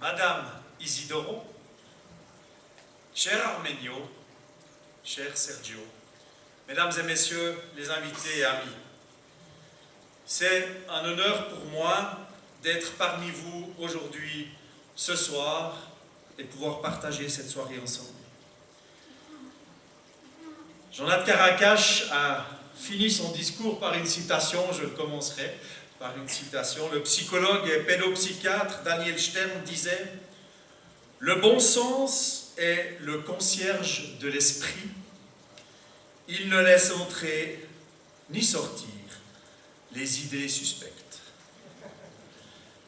Madame Isidoro, cher Armenio, cher Sergio, mesdames et messieurs les invités et amis, c'est un honneur pour moi d'être parmi vous aujourd'hui, ce soir, et pouvoir partager cette soirée ensemble. Jonathan Caracas a fini son discours par une citation, je commencerai par une citation. Le psychologue et pédopsychiatre Daniel Stern disait « Le bon sens est le concierge de l'esprit. Il ne laisse entrer ni sortir les idées suspectes. »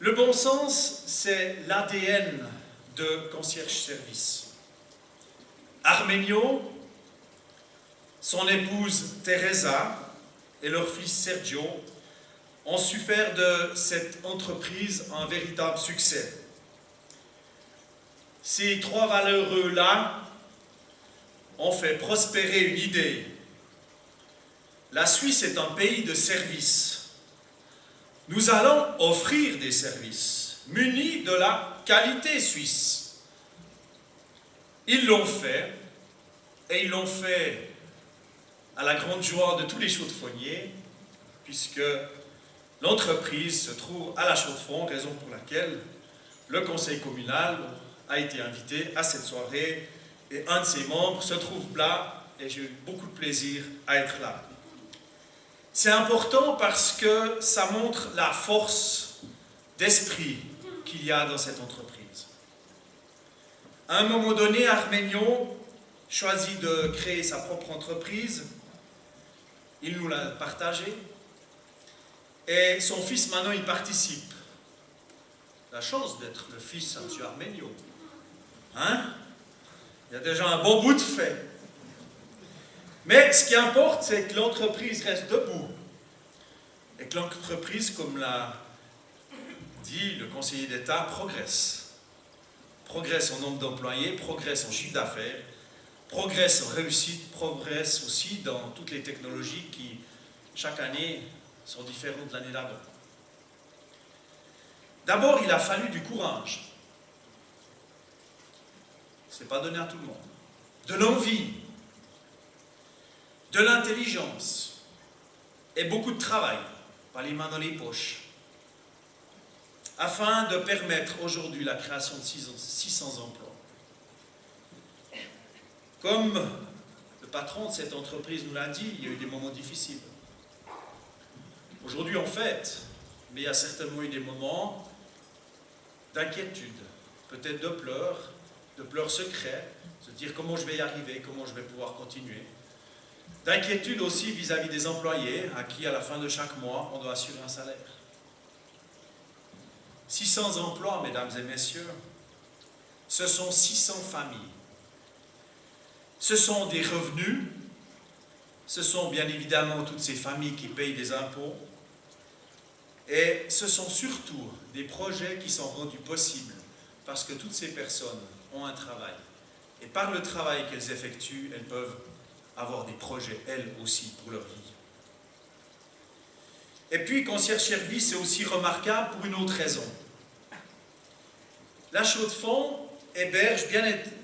Le bon sens, c'est l'ADN de Concierge Service. Armenio, son épouse Teresa et leur fils Sergio ont su faire de cette entreprise un véritable succès. Ces trois valeureux-là ont fait prospérer une idée. La Suisse est un pays de services. Nous allons offrir des services munis de la qualité suisse. Ils l'ont fait, et ils l'ont fait à la grande joie de tous les chaux-de-fonniers, puisque l'entreprise se trouve à la Chaux-de-Fonds, raison pour laquelle le conseil communal a été invité à cette soirée, et un de ses membres se trouve là, et j'ai eu beaucoup de plaisir à être là. C'est important parce que ça montre la force d'esprit qu'il y a dans cette entreprise. À un moment donné, Armenio choisit de créer sa propre entreprise. Il nous l'a partagé. Et son fils, maintenant, il participe. La chance d'être le fils à M. Armenio. Hein? Il y a déjà un bon bout de fait. Mais ce qui importe, c'est que l'entreprise reste debout. Et que l'entreprise, comme l'a dit le conseiller d'État, progresse. Progresse en nombre d'employés, progresse en chiffre d'affaires, progresse en réussite, progresse aussi dans toutes les technologies qui, chaque année, sont différentes de l'année d'avant. D'abord, il a fallu du courage. Ce n'est pas donné à tout le monde. De l'envie, de l'intelligence et beaucoup de travail, pas les mains dans les poches, afin de permettre aujourd'hui la création de 600 emplois. Comme le patron de cette entreprise nous l'a dit, il y a eu des moments difficiles. Aujourd'hui, on fête, mais il y a certainement eu des moments d'inquiétude, peut-être de pleurs secrets, se dire comment je vais y arriver, comment je vais pouvoir continuer. D'inquiétude aussi vis-à-vis des employés, à qui à la fin de chaque mois, on doit assurer un salaire. 600 emplois, mesdames et messieurs, ce sont 600 familles. Ce sont des revenus, ce sont bien évidemment toutes ces familles qui payent des impôts, et ce sont surtout des projets qui sont rendus possibles parce que toutes ces personnes ont un travail. Et par le travail qu'elles effectuent, elles peuvent avoir des projets, elles aussi, pour leur vie. Et puis, Concierge Service est aussi remarquable pour une autre raison. La Chaux-de-Fonds héberge,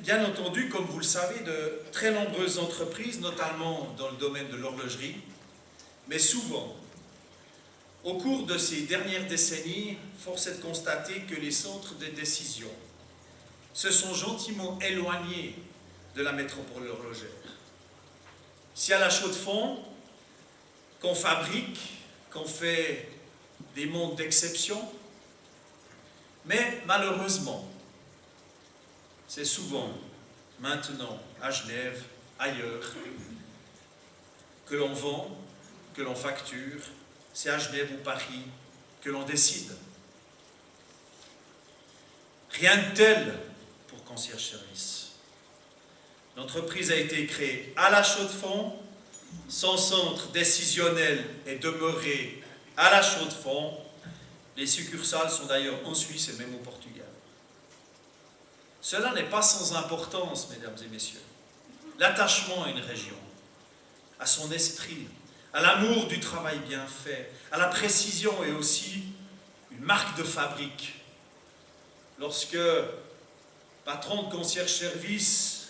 bien entendu, comme vous le savez, de très nombreuses entreprises, notamment dans le domaine de l'horlogerie, mais souvent, au cours de ces dernières décennies, force est de constater que les centres de décision se sont gentiment éloignés de la métropole horlogère. Si à la Chaux-de-Fonds, qu'on fabrique, qu'on fait des montres d'exception, mais malheureusement, c'est souvent maintenant à Genève, ailleurs, que l'on vend, que l'on facture, c'est à Genève ou Paris que l'on décide. Rien de tel pour Concierge Service. L'entreprise a été créée à la Chaux-de-Fonds, son centre décisionnel est demeuré à la Chaux-de-Fonds. Les succursales sont d'ailleurs en Suisse et même au Portugal. Cela n'est pas sans importance, mesdames et messieurs. L'attachement à une région, à son esprit, à l'amour du travail bien fait, à la précision et aussi une marque de fabrique lorsque patrons de concierge-service,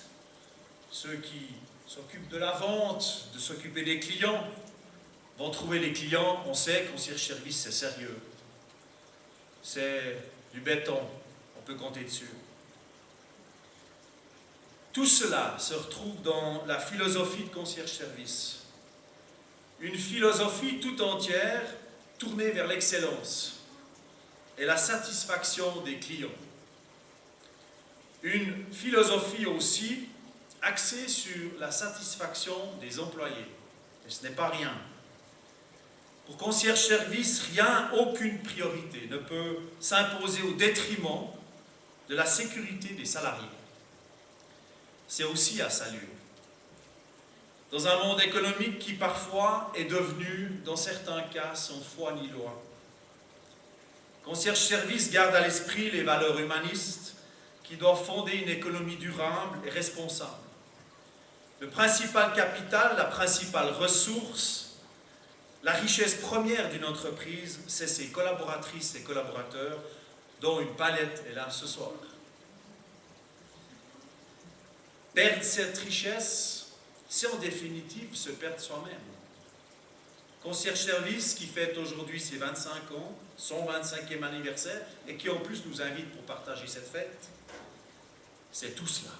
ceux qui s'occupent de la vente, de s'occuper des clients, vont trouver les clients, on sait, concierge-service, c'est sérieux. C'est du béton, on peut compter dessus. Tout cela se retrouve dans la philosophie de concierge-service. Une philosophie tout entière tournée vers l'excellence et la satisfaction des clients. Une philosophie aussi axée sur la satisfaction des employés. Et ce n'est pas rien. Pour concierge-service, rien, aucune priorité ne peut s'imposer au détriment de la sécurité des salariés. C'est aussi à saluer. Dans un monde économique qui parfois est devenu, dans certains cas, sans foi ni loi. Concierge-service garde à l'esprit les valeurs humanistes qui doivent fonder une économie durable et responsable. Le principal capital, la principale ressource, la richesse première d'une entreprise, c'est ses collaboratrices et collaborateurs, dont une palette est là ce soir. Perdre cette richesse, c'est en définitive se perdre soi-même. Concierge-service qui fête aujourd'hui ses 25 ans, son 25e anniversaire, et qui en plus nous invite pour partager cette fête, c'est tout cela.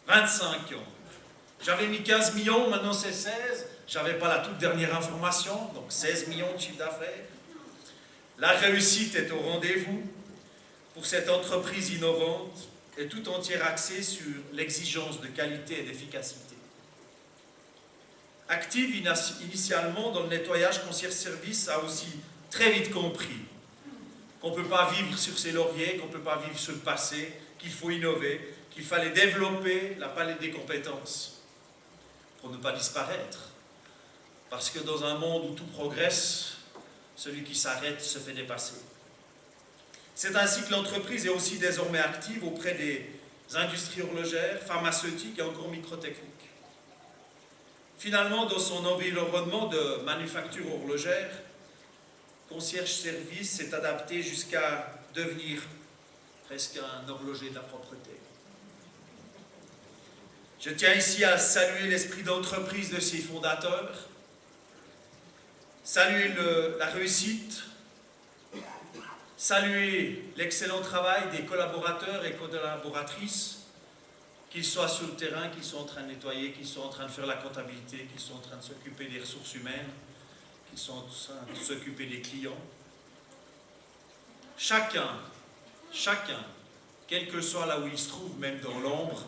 25 ans. J'avais mis 15 millions, maintenant c'est 16. J'avais pas la toute dernière information, donc 16 millions de chiffre d'affaires. La réussite est au rendez-vous pour cette entreprise innovante et tout entière axée sur l'exigence de qualité et d'efficacité. Active initialement dans le nettoyage, concierge-service a aussi très vite compris qu'on ne peut pas vivre sur ses lauriers, qu'on ne peut pas vivre sur le passé, qu'il faut innover, qu'il fallait développer la palette des compétences pour ne pas disparaître. Parce que dans un monde où tout progresse, celui qui s'arrête se fait dépasser. C'est ainsi que l'entreprise est aussi désormais active auprès des industries horlogères, pharmaceutiques et encore microtechniques. Finalement, dans son environnement de manufacture horlogère, concierge-service s'est adapté jusqu'à devenir presque un horloger de la propreté. Je tiens ici à saluer l'esprit d'entreprise de ses fondateurs, saluer la réussite, saluer l'excellent travail des collaborateurs et collaboratrices, qu'ils soient sur le terrain, qu'ils soient en train de nettoyer, qu'ils soient en train de faire la comptabilité, qu'ils soient en train de s'occuper des ressources humaines, qu'ils soient en train de s'occuper des clients. Chacun, quel que soit là où il se trouve, même dans l'ombre,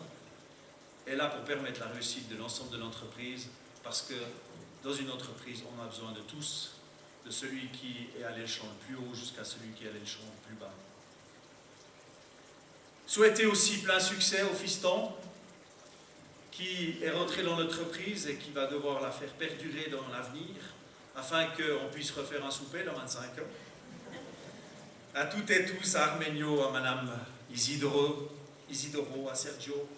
est là pour permettre la réussite de l'ensemble de l'entreprise, parce que dans une entreprise, on a besoin de tous, de celui qui est à l'échelon le plus haut jusqu'à celui qui est à l'échelon le plus bas. Souhaiter aussi plein succès au fiston, qui est rentré dans l'entreprise et qui va devoir la faire perdurer dans l'avenir, afin qu'on puisse refaire un souper dans 25 ans. À toutes et tous, à Armenio, à Madame Isidoro, à Sergio,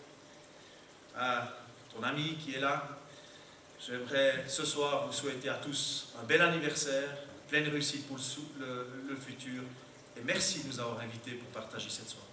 à ton ami qui est là. J'aimerais ce soir vous souhaiter à tous un bel anniversaire, pleine réussite pour le futur, et merci de nous avoir invités pour partager cette soirée.